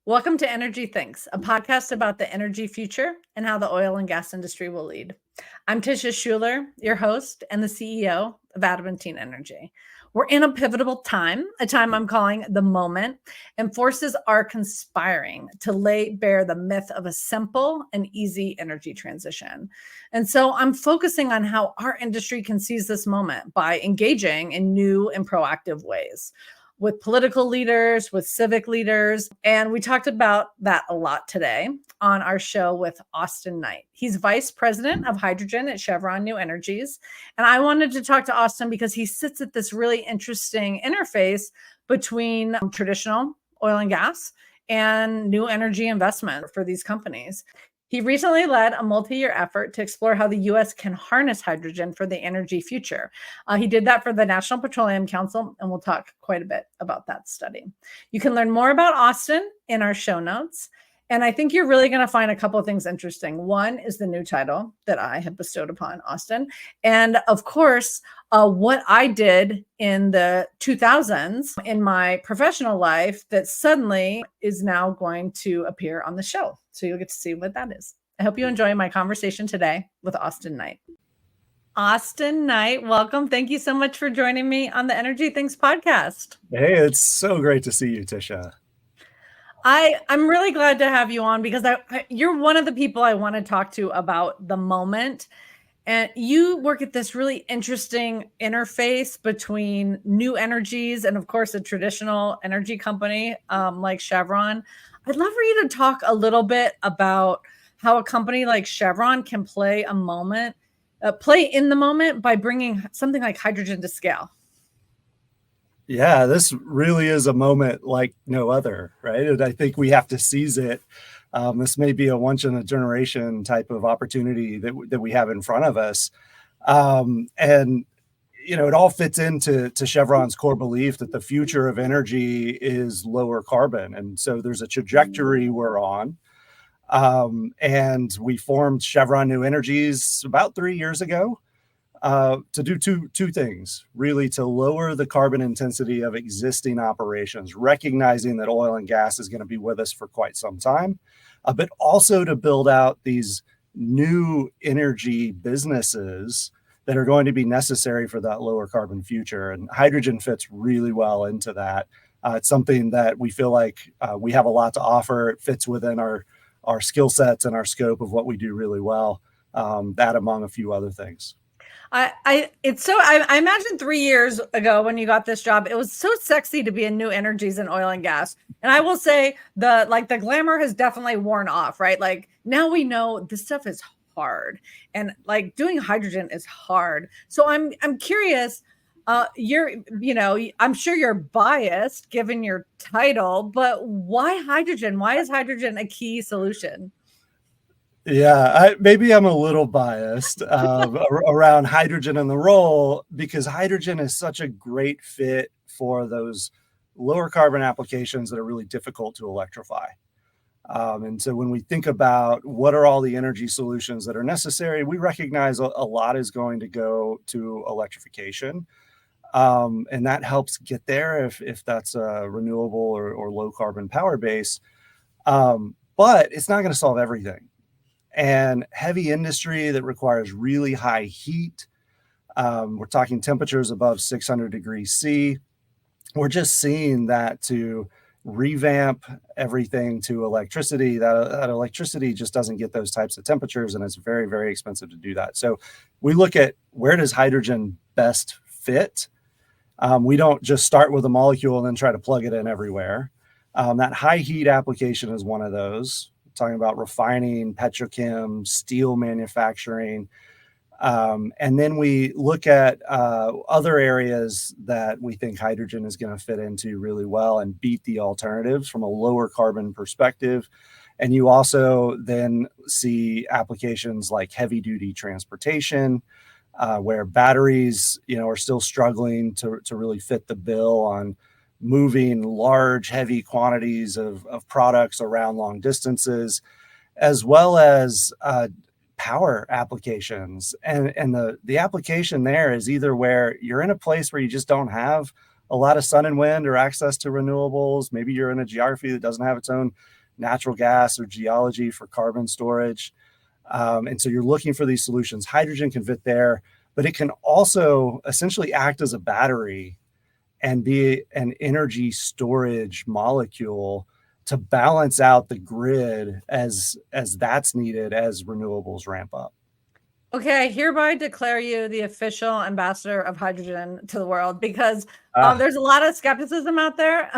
Welcome to Energy Thinks, a podcast about the energy future and how the oil and gas industry will lead. I'm Tisha Schuller, your host and the CEO of Adamantine Energy. We're in a pivotal time, a time I'm calling the moment, and forces are conspiring to lay bare the myth of a simple and easy energy transition. And so I'm focusing on how our industry can seize this moment by engaging in new and proactive ways with political leaders, with civic leaders. And we talked about that a lot today on our show with Austin Knight. He's vice president of hydrogen at Chevron New Energies. And I wanted to talk to Austin because he sits at this really interesting interface between traditional oil and gas and new energy investment for these companies. He recently led a multi-year effort to explore how the U.S. can harness hydrogen for the energy future. He did that for the National Petroleum Council, and we'll talk quite a bit about that study. You can learn more about Austin in our show notes. And I think you're really going to find a couple of things interesting. One is the new title that I have bestowed upon Austin. And of course, what I did in the 2000s in my professional life that suddenly is now going to appear on the show. So you'll get to see what that is. I hope you enjoy my conversation today with Austin Knight. Austin Knight, welcome. Thank you so much for joining me on the Energy Things podcast. Hey, it's so great to see you, Tisha. I'm really glad to have you on because you're one of the people I want to talk to about the moment. And you work at this really interesting interface between new energies and, of course, a traditional energy company like Chevron. I'd love for you to talk a little bit about how a company like Chevron can play in the moment by bringing something like hydrogen to scale. Yeah, this really is a moment like no other, right? And I think we have to seize it. This may be a once in a generation type of opportunity that we have in front of us. And it all fits into Chevron's core belief that the future of energy is lower carbon. And so there's a trajectory we're on. And we formed Chevron New Energies about 3 years ago. To do two things, really, to lower the carbon intensity of existing operations, recognizing that oil and gas is going to be with us for quite some time, but also to build out these new energy businesses that are going to be necessary for that lower carbon future. And hydrogen fits really well into that. It's something that we feel like we have a lot to offer. It fits within our skill sets and our scope of what we do really well, that among a few other things. I imagine 3 years ago when you got this job, it was so sexy to be in new energies and oil and gas. And I will say the glamour has definitely worn off, right? Like now we know this stuff is hard and like doing hydrogen is hard. So I'm curious, I'm sure you're biased given your title, but why hydrogen? Why is hydrogen a key solution? Yeah, maybe I'm a little biased around hydrogen and the role because hydrogen is such a great fit for those lower carbon applications that are really difficult to electrify. And so when we think about what are all the energy solutions that are necessary, we recognize a lot is going to go to electrification. And that helps get there if that's a renewable or low carbon power base. But it's not going to solve everything. And heavy industry that requires really high heat. We're talking temperatures above 600 degrees C. We're just seeing that to revamp everything to electricity, that electricity just doesn't get those types of temperatures, and it's very, very expensive to do that. So we look at where does hydrogen best fit. We don't just start with a molecule and then try to plug it in everywhere. That high heat application is one of those. Talking about refining, petrochem, steel manufacturing. And then we look at other areas that we think hydrogen is going to fit into really well and beat the alternatives from a lower carbon perspective. And you also then see applications like heavy duty transportation, where batteries, are still struggling to really fit the bill on moving large, heavy quantities of products around long distances, as well as power applications. And the application there is either where you're in a place where you just don't have a lot of sun and wind or access to renewables. Maybe you're in a geography that doesn't have its own natural gas or geology for carbon storage. And so you're looking for these solutions. Hydrogen can fit there, but it can also essentially act as a battery and be an energy storage molecule to balance out the grid as that's needed as renewables ramp up. Okay, I hereby declare you the official ambassador of hydrogen to the world, because there's a lot of skepticism out there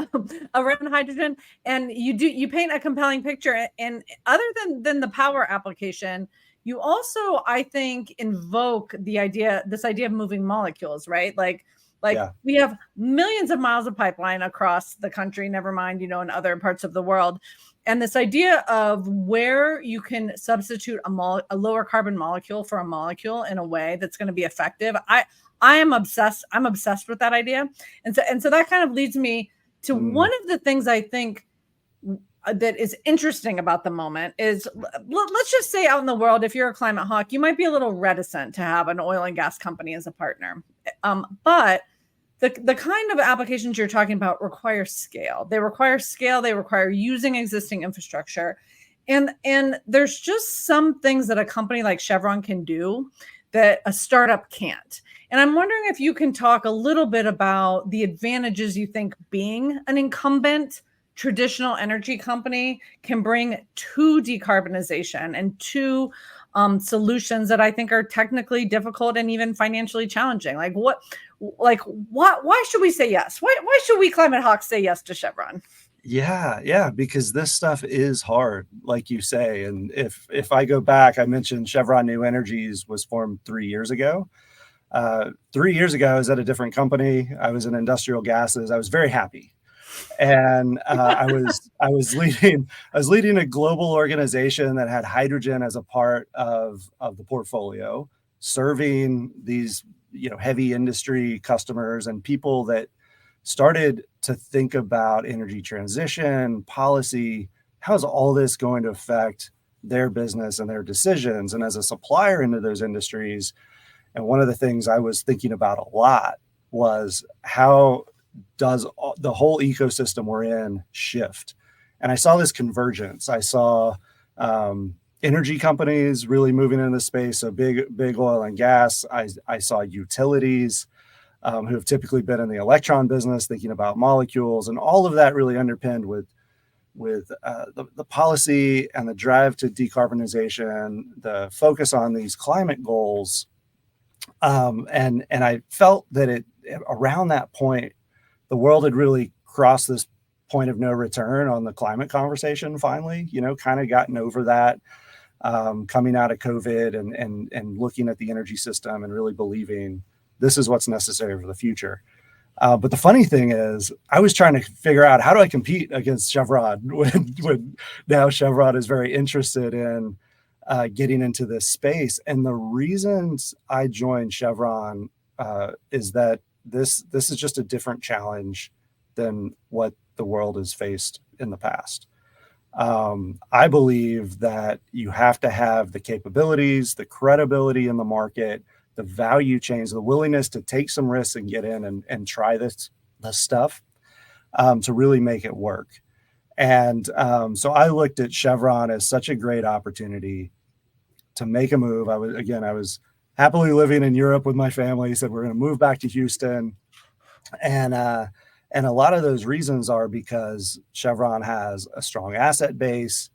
around hydrogen, and you paint a compelling picture. And other than the power application, you also, I think, invoke this idea of moving molecules, right? Like Yeah. we have millions of miles of pipeline across the country, never mind, in other parts of the world. And this idea of where you can substitute a lower carbon molecule for a molecule in a way that's going to be effective. I am obsessed. I'm obsessed with that idea. And so that kind of leads me to one of the things I think that is interesting about the moment is, let's just say out in the world, if you're a climate hawk, you might be a little reticent to have an oil and gas company as a partner. But the kind of applications you're talking about require scale. They require using existing infrastructure. And there's just some things that a company like Chevron can do that a startup can't. And I'm wondering if you can talk a little bit about the advantages you think being an incumbent traditional energy company can bring to decarbonization and to solutions that I think are technically difficult and even financially challenging. Why should we say yes? Why should we climate hawks say yes to Chevron? Yeah, because this stuff is hard, like you say. And if I go back, I mentioned Chevron New Energies was formed 3 years ago. 3 years ago, I was at a different company. I was in industrial gases. I was very happy. And I was leading a global organization that had hydrogen as a part of the portfolio, serving these heavy industry customers and people that started to think about energy transition policy. How's all this going to affect their business and their decisions? And as a supplier into those industries, and one of the things I was thinking about a lot was, how does the whole ecosystem we're in shift? And I saw this convergence. I saw energy companies really moving into the space, so big oil and gas. I saw utilities who have typically been in the electron business, thinking about molecules, and all of that really underpinned with the policy and the drive to decarbonization, the focus on these climate goals. And I felt that around that point, the world had really crossed this point of no return on the climate conversation finally, kind of gotten over that, coming out of COVID and looking at the energy system and really believing this is what's necessary for the future. But the funny thing is, I was trying to figure out, how do I compete against Chevron when now Chevron is very interested in getting into this space. And the reasons I joined Chevron is that this is just a different challenge than what the world has faced in the past. I believe that you have to have the capabilities, the credibility in the market, the value chains, the willingness to take some risks and get in and try this stuff to really make it work. And so I looked at Chevron as such a great opportunity to make a move. I was happily living in Europe with my family. Said we're going to move back to Houston, and a lot of those reasons are because Chevron has a strong asset base,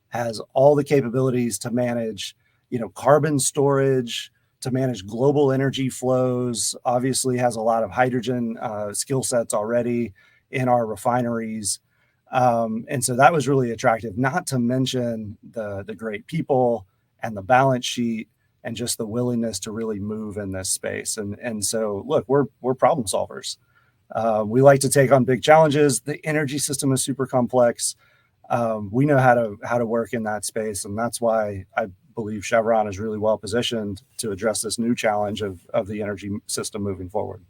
has all the capabilities to manage, carbon storage, to manage global energy flows. Obviously, has a lot of hydrogen skill sets already in our refineries, and so that was really attractive. Not to mention the great people and the balance sheet, and just the willingness to really move in this space. And so, look, we're problem solvers. We like to take on big challenges. The energy system is super complex. We know how to work in that space, and that's why I believe Chevron is really well positioned to address this new challenge of the energy system moving forward.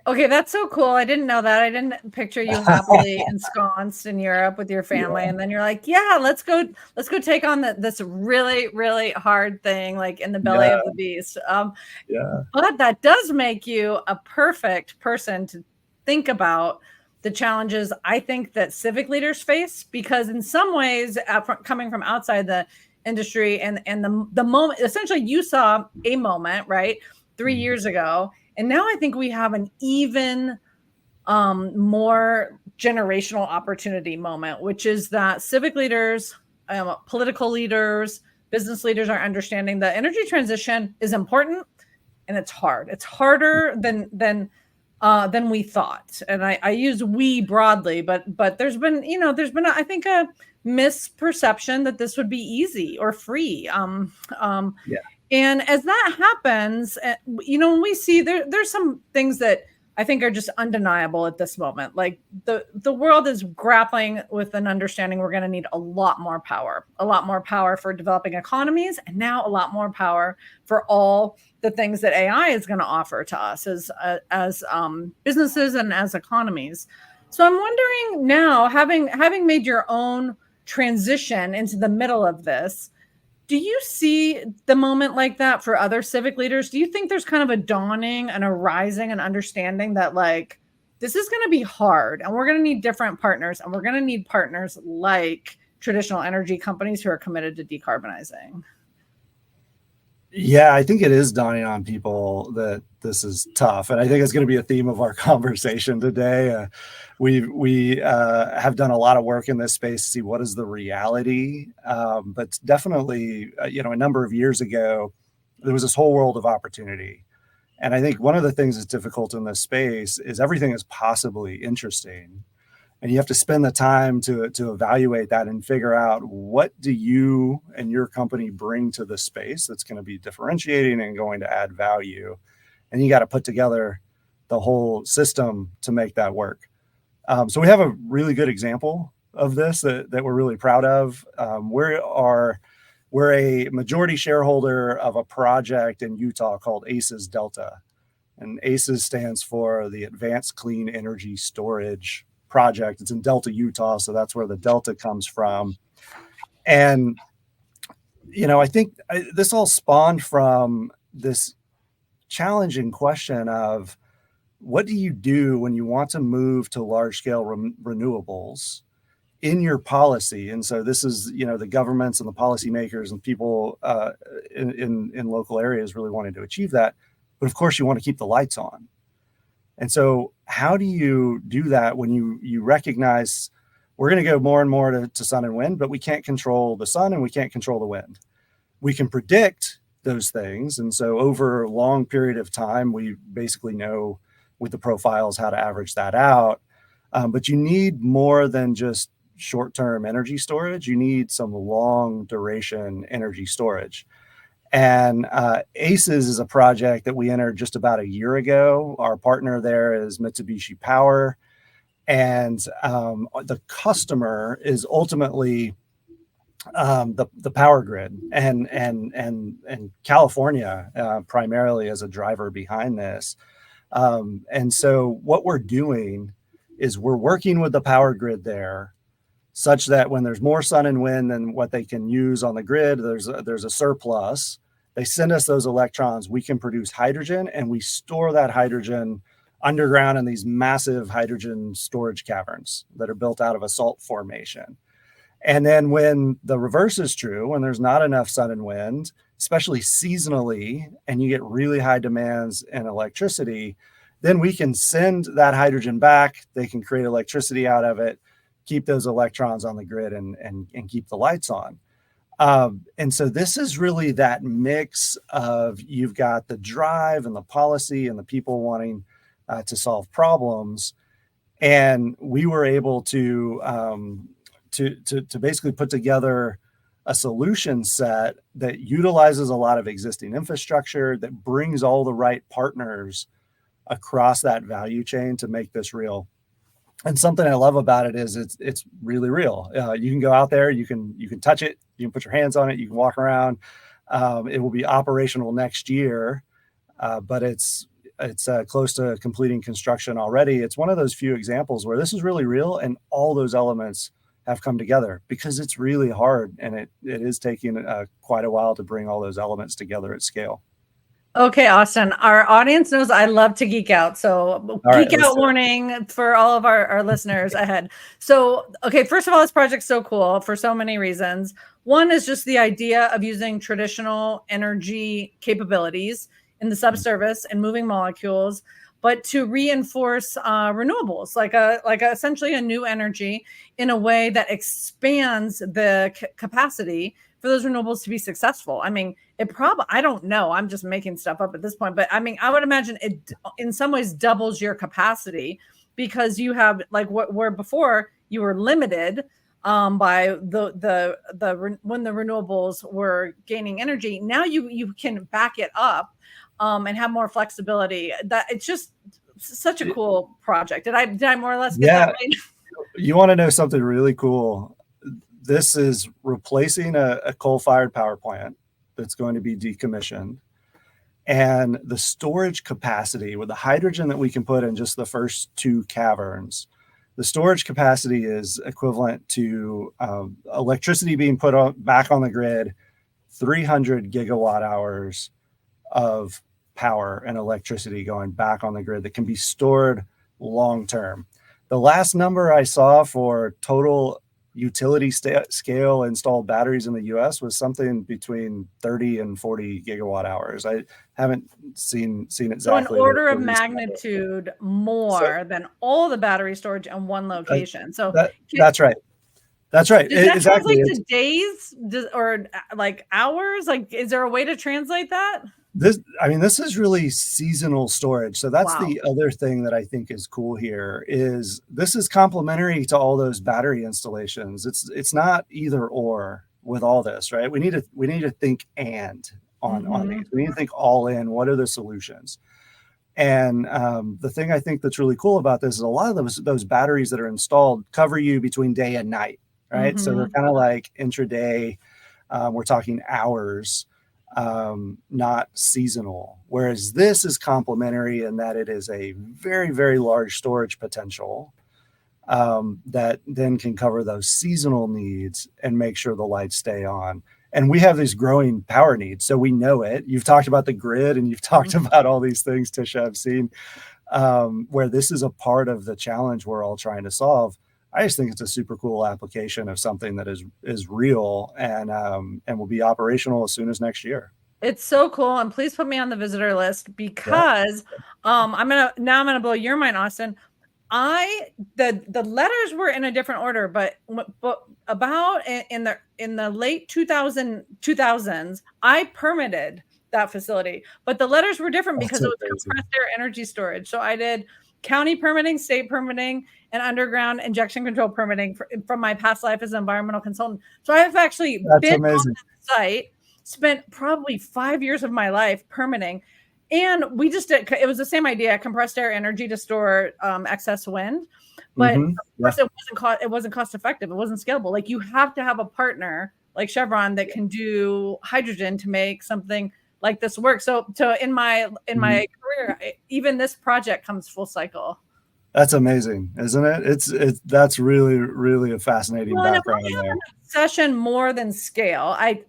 Okay, that's so cool. I didn't know that. I didn't picture you happily ensconced in Europe with your family, and then you're like, "Yeah, let's go take on this really, really hard thing, like in the belly of the beast." Yeah. But that does make you a perfect person think about the challenges I think that civic leaders face, because in some ways, coming from outside the industry and the moment, essentially you saw a moment, right, 3 years ago, and now I think we have an even more generational opportunity moment, which is that civic leaders, political leaders, business leaders are understanding that energy transition is important and it's hard. It's harder than we thought. And I use we broadly, but there's been I think a misperception that this would be easy or free. Yeah. And as that happens, when we see there's some things that I think are just undeniable at this moment. Like the world is grappling with an understanding we're going to need a lot more power for developing economies, and now a lot more power for all the things that AI is going to offer to us as businesses and as economies. So I'm wondering now, having made your own transition into the middle of this, do you see the moment like that for other civic leaders? Do you think there's kind of a dawning and a rising and understanding that like this is going to be hard and we're going to need different partners, and we're going to need partners like traditional energy companies who are committed to decarbonizing? Yeah, I think it is dawning on people that this is tough, and I think it's going to be a theme of our conversation today. We have done a lot of work in this space to see what is the reality, but definitely, a number of years ago, there was this whole world of opportunity, and I think one of the things that's difficult in this space is everything is possibly interesting. And you have to spend the time to evaluate that and figure out what do you and your company bring to the space that's going to be differentiating and going to add value. And you got to put together the whole system to make that work. So we have a really good example of this that we're really proud of. We're a majority shareholder of a project in Utah called ACES Delta. And ACES stands for the Advanced Clean Energy Storage Project. It's in Delta, Utah, so that's where the Delta comes from. And I think this all spawned from this challenging question of what do you do when you want to move to large scale renewables in your policy? And so this is the governments and the policymakers and people in local areas really wanting to achieve that, but of course you want to keep the lights on. And so how do you do that when you recognize we're going to go more and more to sun and wind, but we can't control the sun and we can't control the wind? We can predict those things. And so over a long period of time, we basically know with the profiles how to average that out. But you need more than just short-term energy storage. You need some long duration energy storage. And ACES is a project that we entered just about a year ago. Our partner there is Mitsubishi Power, and the customer is ultimately the power grid and California primarily as a driver behind this. And so what we're doing is we're working with the power grid there, such that when there's more sun and wind than what they can use on the grid, there's a surplus. They send us those electrons. We can produce hydrogen, and we store that hydrogen underground in these massive hydrogen storage caverns that are built out of a salt formation. And then when the reverse is true, when there's not enough sun and wind, especially seasonally, and you get really high demands in electricity, then we can send that hydrogen back. They can create electricity out of it, keep those electrons on the grid and keep the lights on. And so this is really that mix of you've got the drive and the policy and the people wanting to solve problems. And we were able to basically put together a solution set that utilizes a lot of existing infrastructure, that brings all the right partners across that value chain to make this real. And something I love about it is it's really real. You can go out there, you can touch it, you can put your hands on it, you can walk around. It will be operational next year, but it's close to completing construction already. It's one of those few examples where this is really real, and all those elements have come together, because it's really hard, and it is taking quite a while to bring all those elements together at scale. Okay, Austin, our audience knows I love to geek out. So All right, geek let's out do it. warning for all of our listeners ahead. So, okay, first of all, this project's so cool for so many reasons. One is just the idea of using traditional energy capabilities in the subsurface and moving molecules, but to reinforce renewables, essentially a new energy in a way that expands the capacity for those renewables to be successful. I mean, it probably, I don't know, I'm just making stuff up at this point, but I mean, I would imagine it in some ways doubles your capacity, because you have like where before you were limited by when the renewables were gaining energy. Now you can back it up and have more flexibility. That it's just such a cool project. Did I more or less get that Yeah, right? you want to know something really cool? This is replacing a coal-fired power plant that's going to be decommissioned. And the storage capacity with the hydrogen that we can put in just the first 2 caverns, the storage capacity is equivalent to electricity being put back on the grid, 300 gigawatt hours of power and electricity going back on the grid that can be stored long term. The last number I saw for total utility scale installed batteries in the US was something between 30 and 40 gigawatt hours. I haven't seen So an exactly order of the recent number. magnitude So more than all the battery storage in one location. So that's right. That's right. does that Exactly. translate to days or like hours? Like, is there a way to translate that? This is really seasonal storage. So that's Wow. the other thing that I think is cool here is this is complementary to all those battery installations. It's not either or with all this, right? We need to think on these. We need to think all in. What are the solutions? And the thing I think that's really cool about this is a lot of those batteries that are installed cover you between day and night, right? So they're kind of like intraday. We're talking hours, not seasonal. Whereas this is complementary in that it is a very, very large storage potential that then can cover those seasonal needs and make sure the lights stay on. And we have these growing power needs, so we know it. You've talked about the grid and you've talked about all these things, Tisha, I've seen, where this is a part of the challenge we're all trying to solve. I just think it's a super cool application of something that is real and will be operational as soon as next year. It's so cool, and please put me on the visitor list, Yeah. because I'm gonna blow your mind, Austin. The letters were in a different order, but about in the late 2000s, I permitted that facility, but the letters were different That's because it was amazing. compressed air energy storage. So I did county permitting, state permitting, and underground injection control permitting from my past life as an environmental consultant. So I've actually That's been on amazing. the site, spent probably 5 years of my life permitting. And we just did, it was the same idea, compressed air energy to store excess wind. But of course, it wasn't cost effective. It wasn't scalable. Like, you have to have a partner like Chevron that can do hydrogen to make something like this work. So in my career, even this project comes full cycle. That's amazing, isn't it? That's really, really a fascinating background there. Obsession more than scale. I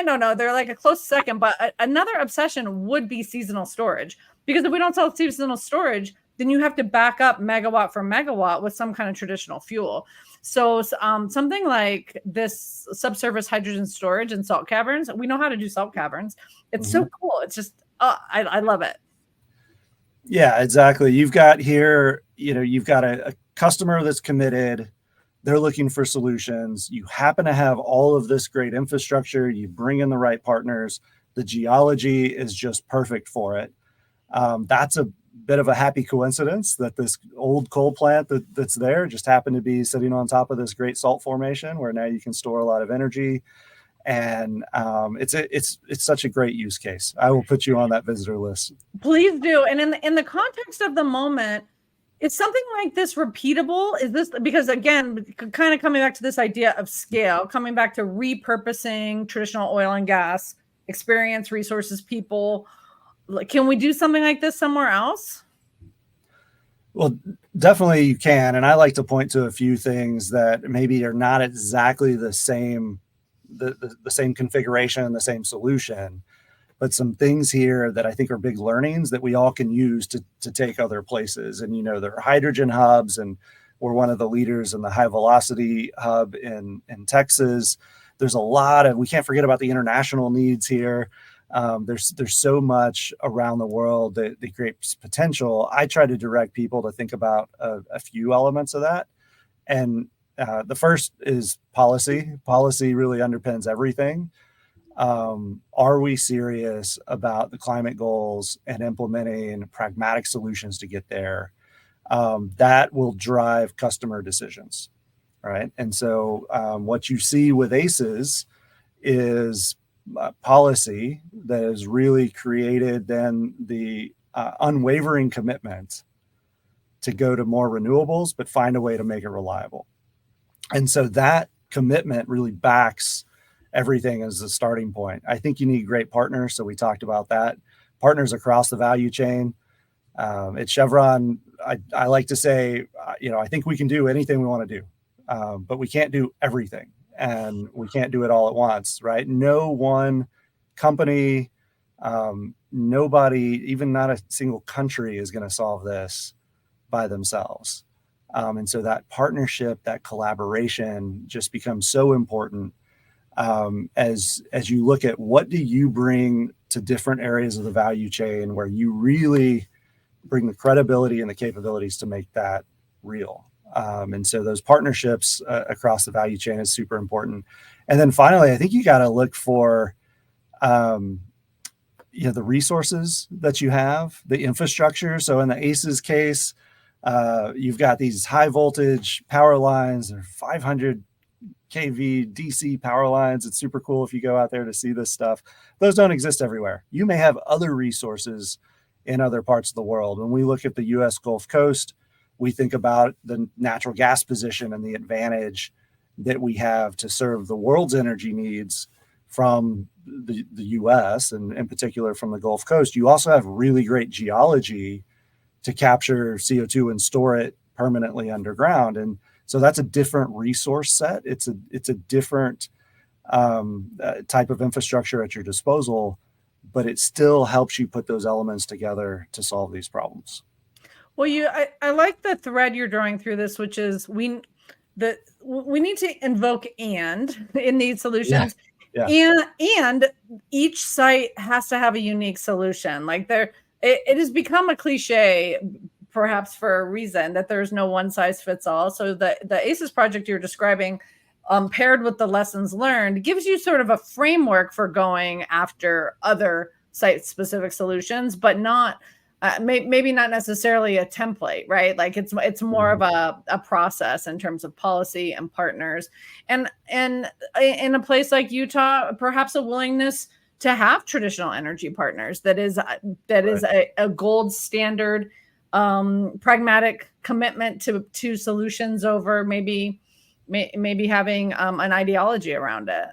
don't know. They're like a close second, but another obsession would be seasonal storage, because if we don't sell seasonal storage, then you have to back up megawatt for megawatt with some kind of traditional fuel. So something like this subsurface hydrogen storage in salt caverns, we know how to do salt caverns. It's so cool. It's just, I love it. Yeah, exactly. You've got here, you've got a customer that's committed. They're looking for solutions. You happen to have all of this great infrastructure. You bring in the right partners. The geology is just perfect for it. That's a bit of a happy coincidence that this old coal plant that's there just happened to be sitting on top of this great salt formation where now you can store a lot of energy. And it's such a great use case. I will put you on that visitor list. Please do. And in the context of the moment, is something like this repeatable? Is this, because again, kind of coming back to this idea of scale, coming back to repurposing traditional oil and gas, experience, resources, people, can we do something like this somewhere else? Well, definitely you can. And I like to point to a few things that maybe are not exactly the same, the same configuration, the same solution. but some things here that I think are big learnings that we all can use to take other places. And, there are hydrogen hubs, and we're one of the leaders in the high velocity hub in Texas. There's a lot of, we can't forget about the international needs here. There's so much around the world that creates potential. I try to direct people to think about a few elements of that. And the first is policy. Policy really underpins everything. Are we serious about the climate goals and implementing pragmatic solutions to get there? That will drive customer decisions, right? And so what you see with ACES is policy that has really created then the unwavering commitment to go to more renewables, but find a way to make it reliable. And so that commitment really backs everything as a starting point. I think you need great partners. So we talked about that. Partners across the value chain. At Chevron, I like to say, I think we can do anything we want to do, but we can't do everything, and we can't do it all at once, right? No one company, nobody, even not a single country is going to solve this by themselves. And so that partnership, that collaboration just becomes so important as you look at what do you bring to different areas of the value chain where you really bring the credibility and the capabilities to make that real. And so those partnerships across the value chain is super important. And then finally, I think you got to look for, the resources that you have, the infrastructure. So in the ACES case, you've got these high voltage power lines, or 500 kV DC power lines. It's super cool if you go out there to see this stuff. Those don't exist everywhere. You may have other resources in other parts of the world. When we look at the US Gulf Coast, we think about the natural gas position and the advantage that we have to serve the world's energy needs from the US, and in particular from the Gulf Coast. You also have really great geology to capture CO2 and store it permanently underground. And so that's a different resource set. It's a different type of infrastructure at your disposal, but it still helps you put those elements together to solve these problems. Well, I like the thread you're drawing through this, which is we need to invoke and in these solutions. Yeah. And each site has to have a unique solution. Like it has become a cliche, perhaps for a reason, that there's no one size fits all. So the ACES project you're describing, paired with the lessons learned, gives you sort of a framework for going after other site-specific solutions, but not maybe not necessarily a template, right? Like it's more of a process in terms of policy and partners, and in a place like Utah, perhaps a willingness to have traditional energy partners that is a gold standard, pragmatic commitment to solutions over maybe having an ideology around it.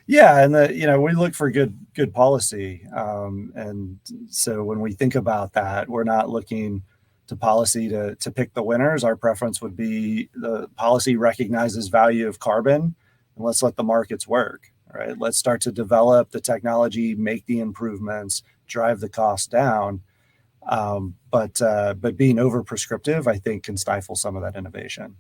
And we look for good policy, and so when we think about that, we're not looking to policy to pick the winners. Our preference would be the policy recognizes value of carbon, and let's let the markets work. Right? Let's start to develop the technology, make the improvements, drive the cost down. But being over prescriptive, I think, can stifle some of that innovation.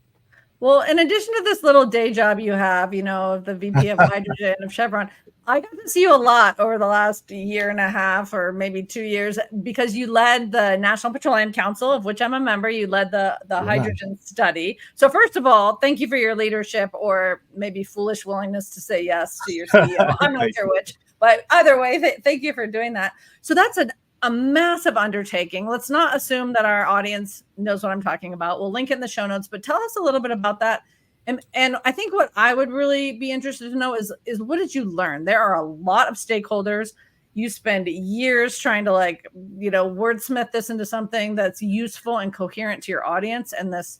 Well, in addition to this little day job you have, the VP of hydrogen of Chevron, I got to see you a lot over the last year and a half or maybe 2 years, because you led the National Petroleum Council, of which I'm a member. You led the hydrogen study. So first of all, thank you for your leadership, or maybe foolish willingness to say yes to your CEO. I'm not sure which, but either way, thank you for doing that. So that's a massive undertaking. Let's not assume that our audience knows what I'm talking about. We'll link it in the show notes, but tell us a little bit about that. And I think what I would really be interested to know is what did you learn? There are a lot of stakeholders. You spend years trying to wordsmith this into something that's useful and coherent to your audience. And this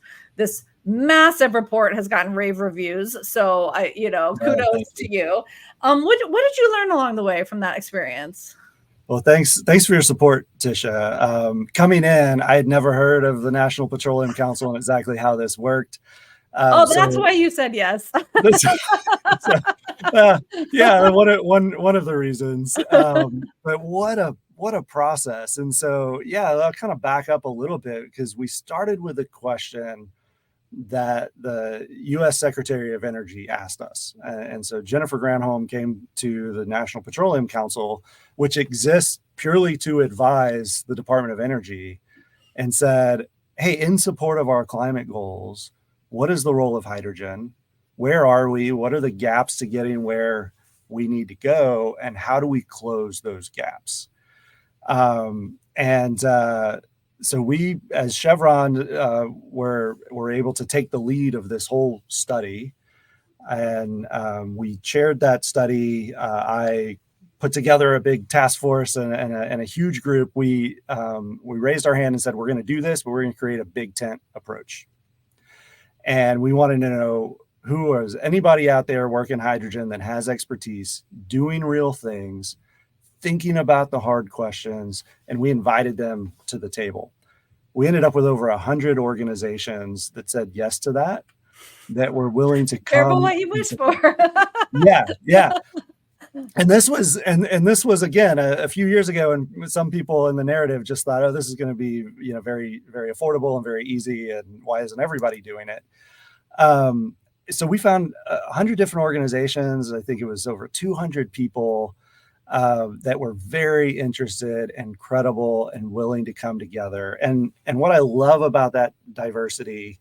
massive report has gotten rave reviews. So kudos to you. What did you learn along the way from that experience? Well, thanks for your support, Tisha. Coming in, I had never heard of the National Petroleum Council and exactly how this worked. That's why you said yes. Yeah, one of the reasons. But what a process. And so, yeah, I'll kind of back up a little bit because we started with a question that the U.S. Secretary of Energy asked us. And so Jennifer Granholm came to the National Petroleum Council, which exists purely to advise the Department of Energy, and said, hey, in support of our climate goals, what is the role of hydrogen? Where are we? What are the gaps to getting where we need to go? And how do we close those gaps? So we, as Chevron, were able to take the lead of this whole study, and we chaired that study. I put together a big task force and a huge group. We raised our hand and said, we're going to do this, but we're going to create a big tent approach. And we wanted to know who is anybody out there working hydrogen that has expertise, doing real things, thinking about the hard questions, and we invited them to the table. We ended up with over 100 organizations that said yes to that were willing to come. Careful what you wish for. Yeah. And this was again a few years ago, and some people in the narrative just thought, oh, this is going to be very, very affordable and very easy, and why isn't everybody doing it? So we found 100 different organizations. I think it was over 200 people that were very interested and credible and willing to come together. And what I love about that diversity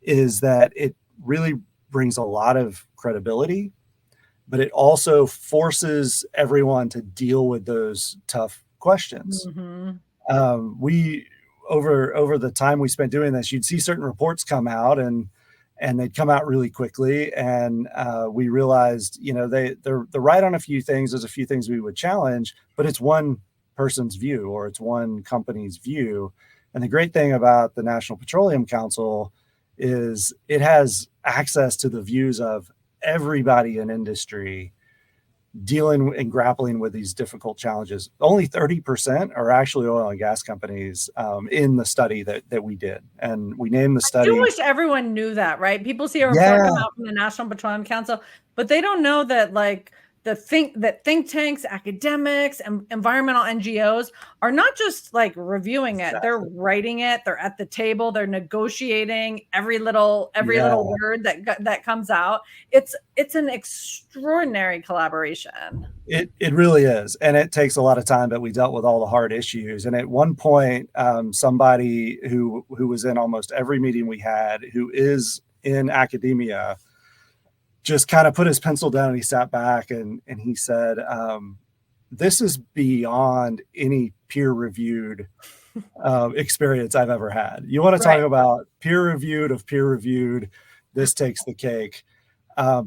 is that it really brings a lot of credibility, but it also forces everyone to deal with those tough questions. Mm-hmm. We over the time we spent doing this, you'd see certain reports come out and they'd come out really quickly. And we realized, they're right on a few things. There's a few things we would challenge, but it's one person's view or it's one company's view. And the great thing about the National Petroleum Council is it has access to the views of everybody in industry dealing and grappling with these difficult challenges. Only 30% are actually oil and gas companies in the study that we did. And we named the study. I do wish everyone knew that, right? People see a report come out from the National Petroleum Council, but they don't know that think tanks, academics, and environmental NGOs are not just reviewing it. They're writing it. They're at the table. They're negotiating every little word that comes out. It's an extraordinary collaboration. It really is. And it takes a lot of time, but we dealt with all the hard issues. And at one point, somebody who was in almost every meeting we had, who is in academia, just kind of put his pencil down and he sat back and he said, this is beyond any peer-reviewed experience I've ever had. You want to talk about peer-reviewed, this takes the cake.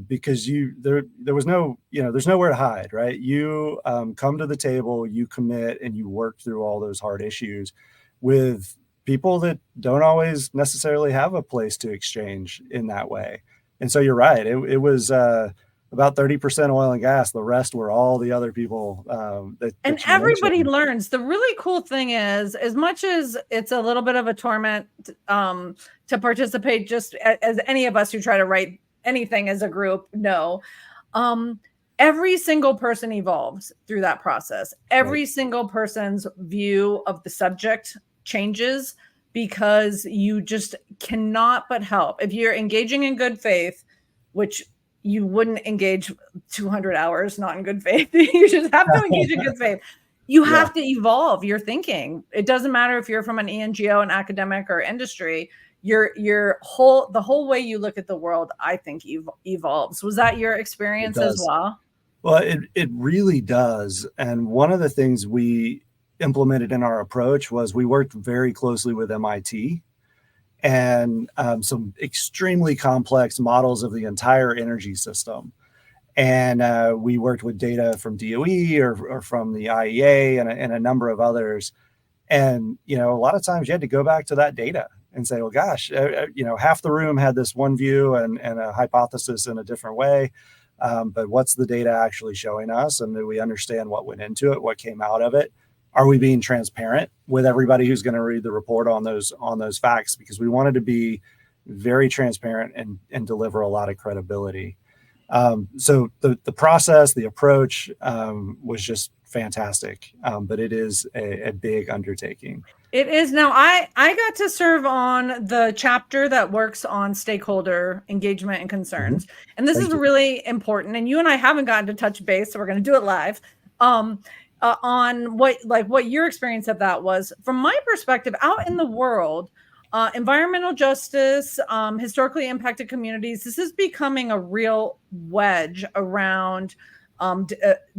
Because there was there's nowhere to hide, right? You come to the table, you commit, and you work through all those hard issues with people that don't always necessarily have a place to exchange in that way. And so you're right. It was about 30% oil and gas. The rest were all the other people. And everybody learns. The really cool thing is, as much as it's a little bit of a torment to participate, just as any of us who try to write anything as a group know, every single person evolves through that process. Every single person's view of the subject changes, because you just cannot but help. If you're engaging in good faith, which you wouldn't engage 200 hours not in good faith, you just have to engage in good faith. You have to evolve your thinking. It doesn't matter if you're from an NGO, an academic, or industry. The whole way you look at the world, I think, evolves. Was that your experience as well? Well, it really does. And one of the things we implemented in our approach was we worked very closely with MIT and some extremely complex models of the entire energy system. And we worked with data from DOE or from the IEA and a number of others. And, a lot of times you had to go back to that data and say, well, gosh, half the room had this one view and a hypothesis in a different way. But what's the data actually showing us? And do we understand what went into it, what came out of it? Are we being transparent with everybody who's going to read the report on those facts? Because we wanted to be very transparent and deliver a lot of credibility. So the process, the approach was just fantastic, but it is a big undertaking. It is. Now, I got to serve on the chapter that works on stakeholder engagement and concerns. And this is Thank you. really important. And you and I haven't gotten to touch base, so we're going to do it live. On what your experience of that was. From my perspective, out in the world, environmental justice, historically impacted communities, this is becoming a real wedge around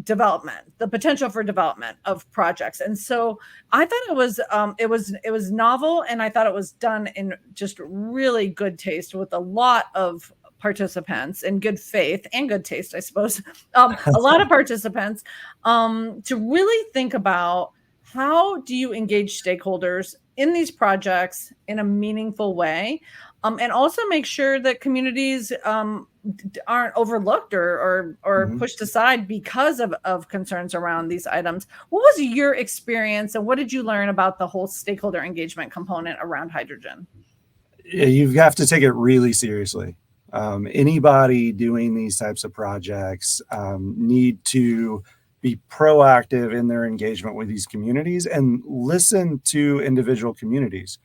development, the potential for development of projects. And so I thought it was novel, and I thought it was done in just really good taste with a lot of participants in good faith and good taste, I suppose. A lot of participants to really think about how do you engage stakeholders in these projects in a meaningful way, and also make sure that communities aren't overlooked or pushed aside because of concerns around these items. What was your experience, and what did you learn about the whole stakeholder engagement component around hydrogen? You have to take it really seriously. Anybody doing these types of projects need to be proactive in their engagement with these communities and listen to individual communities.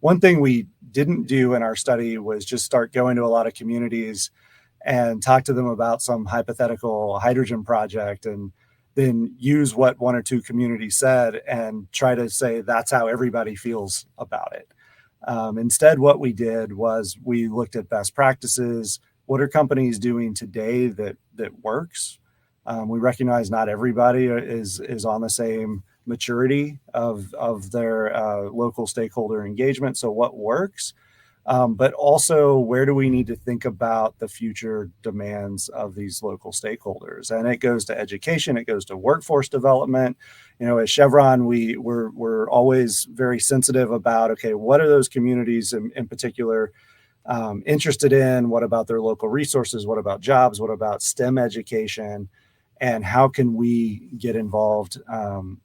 One thing we didn't do in our study was just start going to a lot of communities and talk to them about some hypothetical hydrogen project and then use what one or two communities said and try to say that's how everybody feels about it. Instead, what we did was we looked at best practices. What are companies doing today that works? We recognize not everybody is on the same maturity of their local stakeholder engagement. So what works? But also, where do we need to think about the future demands of these local stakeholders? And it goes to education, it goes to workforce development. At Chevron, we're always very sensitive about, okay, what are those communities in particular interested in? What about their local resources? What about jobs? What about STEM education? And how can we get involved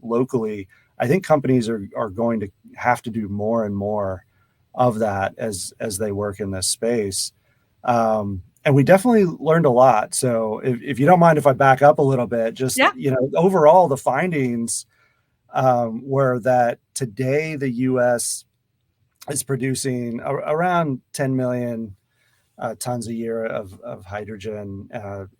locally? I think companies are going to have to do more and more of that as they work in this space. And we definitely learned a lot. So if you don't mind if I back up a little bit, just, overall, the findings were that today the U.S. is producing around 10 million tons a year of hydrogen.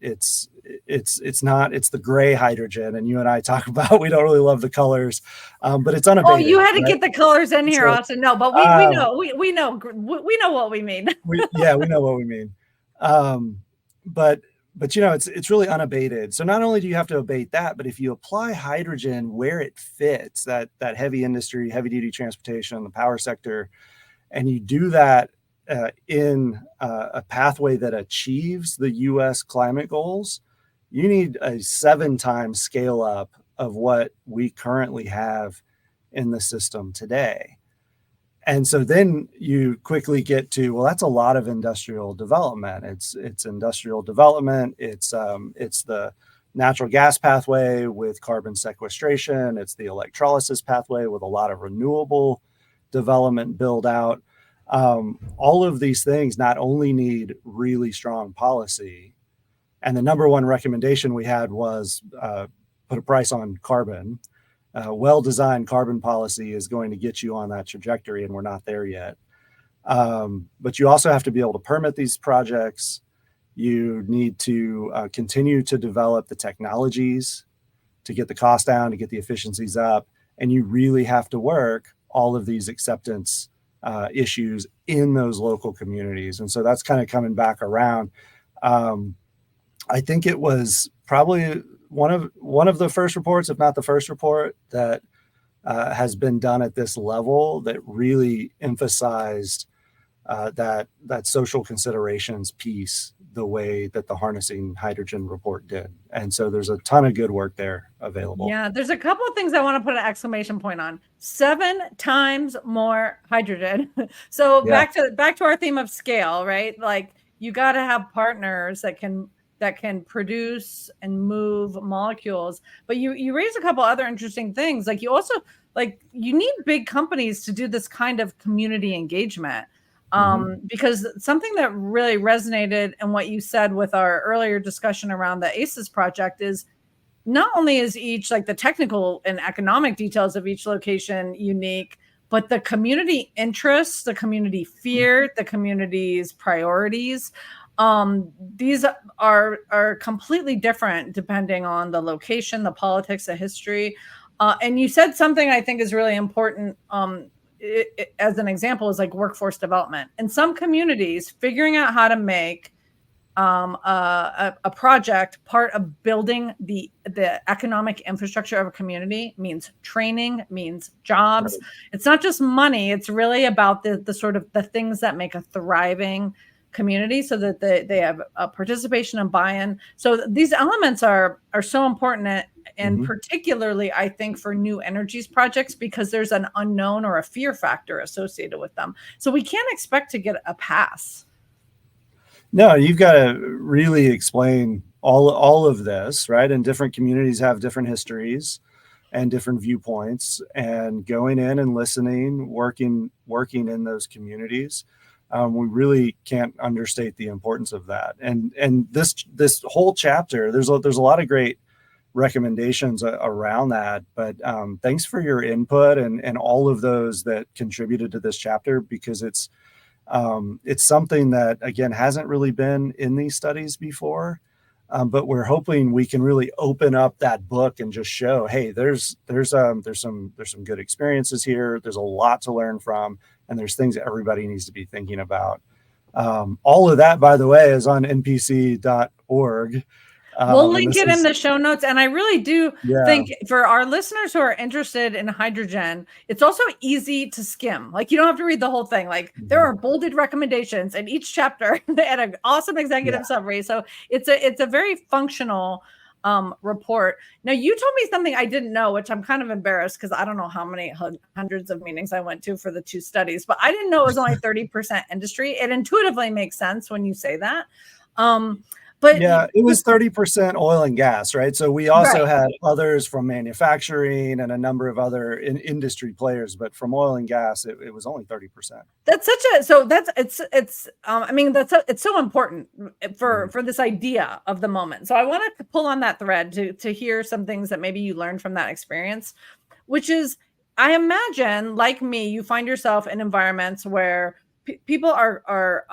It's the gray hydrogen, and you and I talk about, we don't really love the colors, but it's unabated. Oh, you had to get the colors in here, Austin. No, but we know what we mean. we know what we mean. But it's really unabated. So not only do you have to abate that, but if you apply hydrogen where it fits, that heavy industry, heavy duty transportation, the power sector, and you do that in a pathway that achieves the U.S. climate goals, you need a 7-time scale up of what we currently have in the system today. And so then you quickly get to, well, that's a lot of industrial development. It's industrial development. It's the natural gas pathway with carbon sequestration. It's the electrolysis pathway with a lot of renewable development build out. All of these things not only need really strong policy, and the number one recommendation we had was put a price on carbon. Well-designed carbon policy is going to get you on that trajectory, and we're not there yet. But you also have to be able to permit these projects. You need to continue to develop the technologies to get the cost down, to get the efficiencies up, and you really have to work all of these acceptance issues in those local communities. And so that's kind of coming back around. I think it was probably one of the first reports, if not the first report, that has been done at this level that really emphasized that social considerations piece the way that the Harnessing Hydrogen report did. And so there's a ton of good work there available. Yeah, there's a couple of things I want to put an exclamation point on. 7 times more hydrogen. So back to our theme of scale, right? Like, you got to have partners that can produce and move molecules. But you raise a couple other interesting things. Like, you also, you need big companies to do this kind of community engagement. Because something that really resonated in what you said with our earlier discussion around the ACES project is not only is each, like the technical and economic details of each location unique, but the community interests, the community fear, the community's priorities, these are completely different depending on the location, the politics, the history. And you said something I think is really important. As an example, is like workforce development. In some communities, figuring out how to make a project part of building the economic infrastructure of a community means training, means jobs. Right. It's not just money. It's really about the sort of the things that make a thriving community, so that they have a participation and buy-in. So these elements are so important, and particularly I think for new energies projects, because there's an unknown or a fear factor associated with them. So we can't expect to get a pass. No, you've got to really explain all of this, right? And different communities have different histories and different viewpoints, and going in and listening, working in those communities. We really can't understate the importance of that. And this whole chapter, there's a lot of great recommendations around that. But thanks for your input and all of those that contributed to this chapter, because it's something that, again, hasn't really been in these studies before. But we're hoping we can really open up that book and just show, hey, there's some good experiences here. There's a lot to learn from, and there's things that everybody needs to be thinking about. All of that, by the way, is on npc.org. We'll link it in the show notes. And I really do think for our listeners who are interested in hydrogen, it's also easy to skim. Like, you don't have to read the whole thing. Like, there are bolded recommendations in each chapter and an awesome executive summary. So it's a very functional report. Now, you told me something I didn't know, which I'm kind of embarrassed, because I don't know how many hundreds of meetings I went to for the 2 studies, but I didn't know it was only 30% industry. It intuitively makes sense when you say that. But yeah, it was 30% oil and gas, right? So we also had others from manufacturing and a number of other industry players, but from oil and gas, it was only 30%. That's it's so important for this idea of the moment. So I wanted to pull on that thread to hear some things that maybe you learned from that experience, which is, I imagine, like me, you find yourself in environments where people are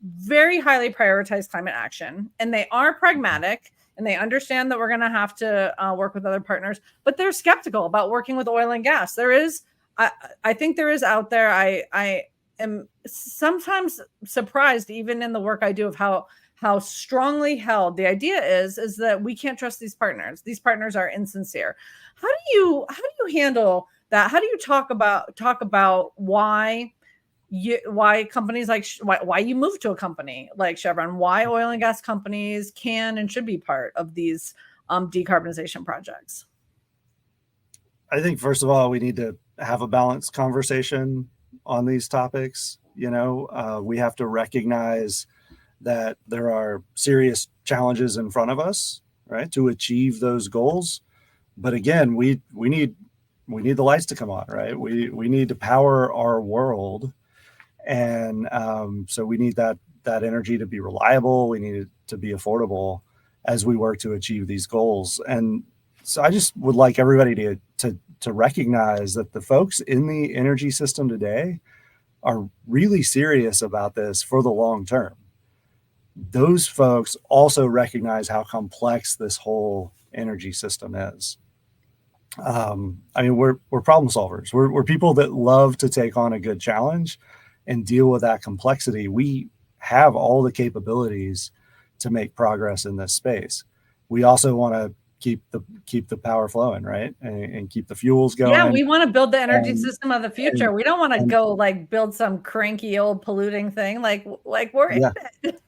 very highly prioritize climate action, and they are pragmatic, and they understand that we're going to have to work with other partners, but they're skeptical about working with oil and gas. There is, I think there is out there. I am sometimes surprised, even in the work I do, of how strongly held the idea is that we can't trust these partners. These partners are insincere. How do you handle that? How do you talk about why companies like why you move to a company like Chevron, why oil and gas companies can and should be part of these decarbonization projects? I think, first of all, we need to have a balanced conversation on these topics. We have to recognize that there are serious challenges in front of us, right, to achieve those goals. But again, we need the lights to come on, right? We need to power our world. And so we need that energy to be reliable. We need it to be affordable as we work to achieve these goals. And so I just would like everybody to recognize that the folks in the energy system today are really serious about this for the long term. Those folks also recognize how complex this whole energy system is. We're problem solvers. We're people that love to take on a good challenge and deal with that complexity. We have all the capabilities to make progress in this space. We also want to keep the power flowing, right? And keep the fuels going. Yeah, we want to build the energy system of the future. We don't want to go like build some cranky old polluting thing. Like we're in it.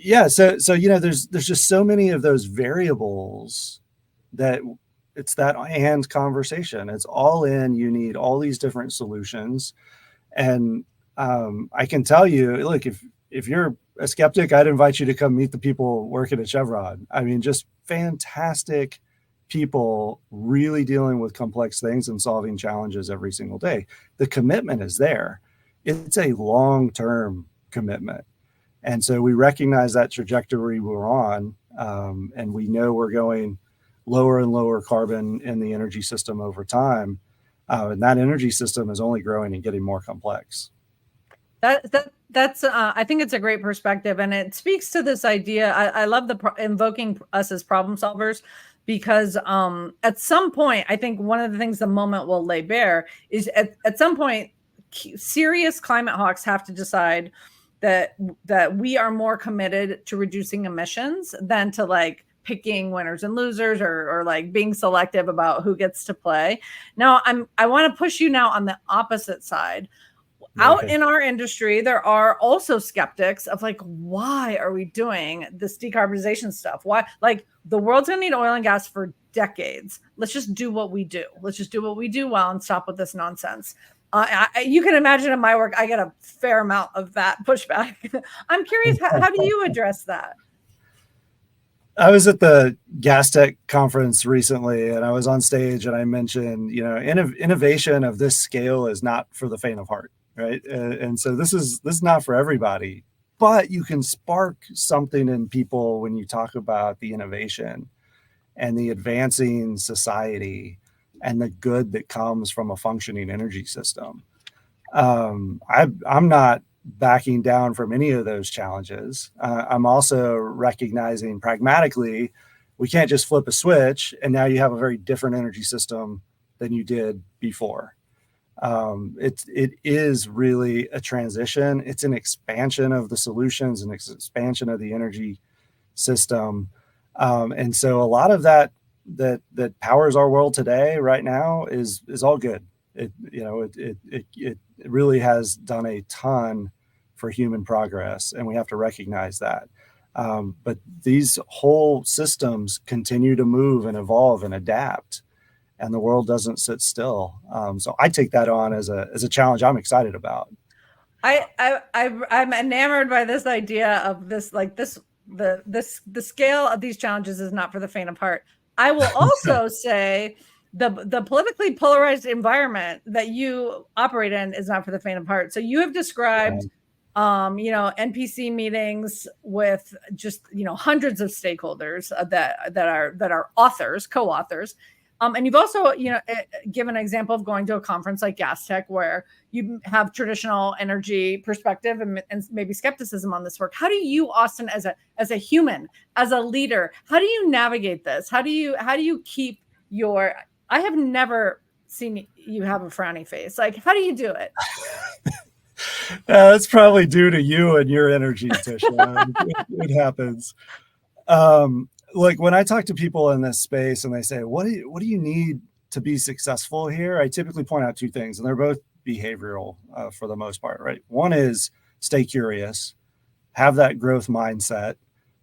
Yeah. So there's just so many of those variables that it's that and conversation. It's all in. You need all these different solutions. And I can tell you, look, if you're a skeptic, I'd invite you to come meet the people working at Chevron. Just fantastic people, really dealing with complex things and solving challenges every single day. The commitment is there. it's a long-term commitment. And so we recognize that trajectory we're on, and we know we're going lower and lower carbon in the energy system over time. And that energy system is only growing and getting more complex. That's I think it's a great perspective, and it speaks to this idea. I love invoking us as problem solvers, because at some point, I think one of the things the moment will lay bare is at some point, serious climate hawks have to decide that we are more committed to reducing emissions than to like picking winners and losers, or like being selective about who gets to play. Now I want to push you now on the opposite side. Out in our industry, there are also skeptics of like, why are we doing this decarbonization stuff? Why? Like, the world's gonna need oil and gas for decades. Let's just do what we do. Let's just do what we do well and stop with this nonsense. You can imagine in my work, I get a fair amount of that pushback. I'm curious, how do you address that? I was at the Gas Tech conference recently, and I was on stage, and I mentioned, innovation of this scale is not for the faint of heart. Right. And so this is not for everybody, but you can spark something in people when you talk about the innovation and the advancing society and the good that comes from a functioning energy system. I'm not backing down from any of those challenges. I'm also recognizing pragmatically, we can't just flip a switch and now you have a very different energy system than you did before. It is really a transition. It's an expansion of the solutions and expansion of the energy system. And so a lot of that powers our world today right now is all good. It really has done a ton for human progress, and we have to recognize that. But these whole systems continue to move and evolve and adapt, and the world doesn't sit still. So I take that on as a challenge I'm excited about. I'm enamored by this idea of this, like the scale of these challenges is not for the faint of heart. I will also say the politically polarized environment that you operate in is not for the faint of heart. So you have described, NPC meetings with just, hundreds of stakeholders that are authors, co-authors. And you've also, given an example of going to a conference like Gas Tech, where you have traditional energy perspective and maybe skepticism on this work. How do you, Austin, as a human, as a leader, how do you navigate this? How do you keep your? I have never seen you have a frowny face. Like, how do you do it? That's probably due to you and your energy, Tisha. It happens. Like when I talk to people in this space and they say, what do you need to be successful here? I typically point out two things, and they're both behavioral for the most part, right? One is stay curious, have that growth mindset,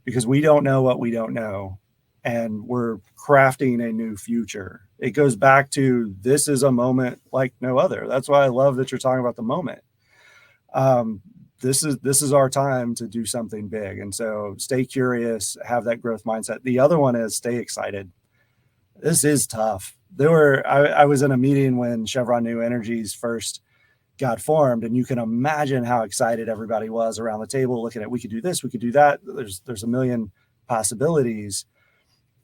because we don't know what we don't know, and we're crafting a new future. It goes back to, this is a moment like no other. That's why I love that you're talking about the moment. This is our time to do something big. And so stay curious, have that growth mindset. The other one is stay excited. This is tough. I was in a meeting when Chevron New Energies first got formed, and you can imagine how excited everybody was around the table looking at, we could do this, we could do that. There's a million possibilities.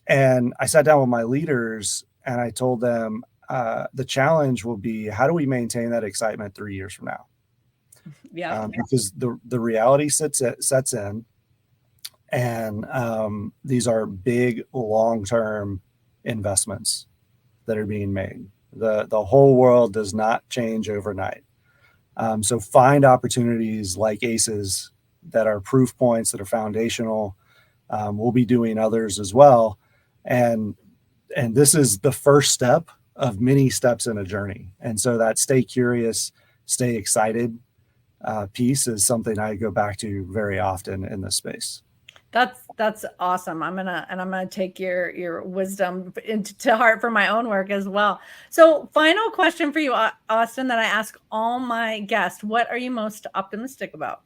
And I sat down with my leaders and I told them, the challenge will be, how do we maintain that excitement 3 years from now? Yeah, because the reality sets in, and these are big long-term investments that are being made. The whole world does not change overnight. So find opportunities like ACEs that are proof points, that are foundational. We'll be doing others as well, and this is the first step of many steps in a journey. And so that stay curious, stay excited piece is something I go back to very often in this space. That's awesome. I'm gonna take your wisdom to heart for my own work as well. So, final question for you, Austin, that I ask all my guests: what are you most optimistic about?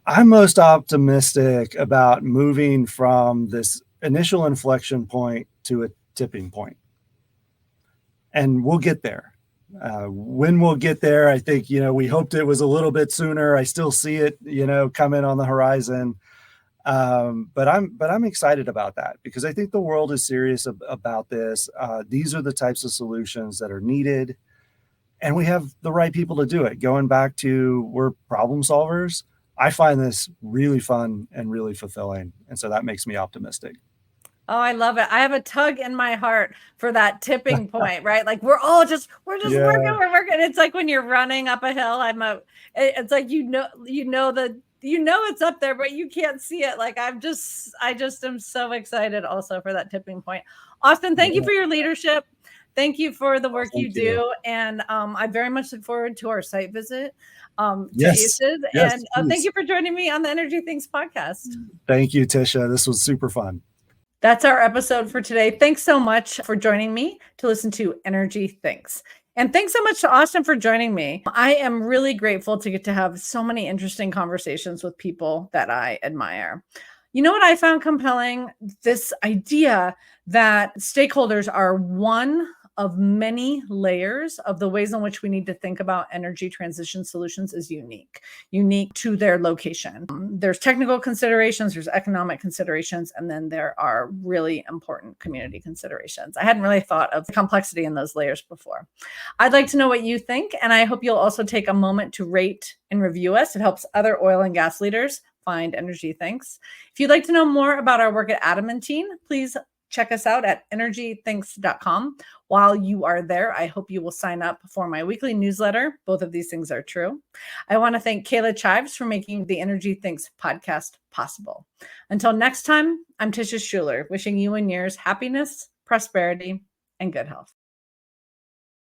I'm most optimistic about moving from this initial inflection point to a tipping point. And we'll get there. When we'll get there, I think, we hoped it was a little bit sooner. I still see it, coming on the horizon. But I'm excited about that because I think the world is serious about this. These are the types of solutions that are needed, and we have the right people to do it. Going back to, we're problem solvers. I find this really fun and really fulfilling, and so that makes me optimistic. Oh, I love it. I have a tug in my heart for that tipping point, right? Like we're just Yeah. we're working. It's like when you're running up a hill. It's like it's up there, but you can't see it. Like I just am so excited also for that tipping point. Austin, thank you for your leadership. Thank you for the work you do. And I very much look forward to our site visit to Yes. ACES. Yes, And thank you for joining me on the Energy Things podcast. Thank you, Tisha. This was super fun. That's our episode for today. Thanks so much for joining me to listen to Energy Thinks. And thanks so much to Austin for joining me. I am really grateful to get to have so many interesting conversations with people that I admire. You know what I found compelling? This idea that stakeholders are one of many layers of the ways in which we need to think about energy transition solutions is unique to their location. There's technical considerations, there's economic considerations, and then there are really important community considerations. I hadn't really thought of the complexity in those layers before. I'd like to know what you think, and I hope you'll also take a moment to rate and review us. It helps other oil and gas leaders find Energy Thinks. If you'd like to know more about our work at Adamantine, please check us out at energythinks.com. While you are there, I hope you will sign up for my weekly newsletter. Both of these things are true. I want to thank Kayla Chives for making the Energy Thinks podcast possible. Until next time, I'm Tisha Schuller, wishing you and yours happiness, prosperity, and good health.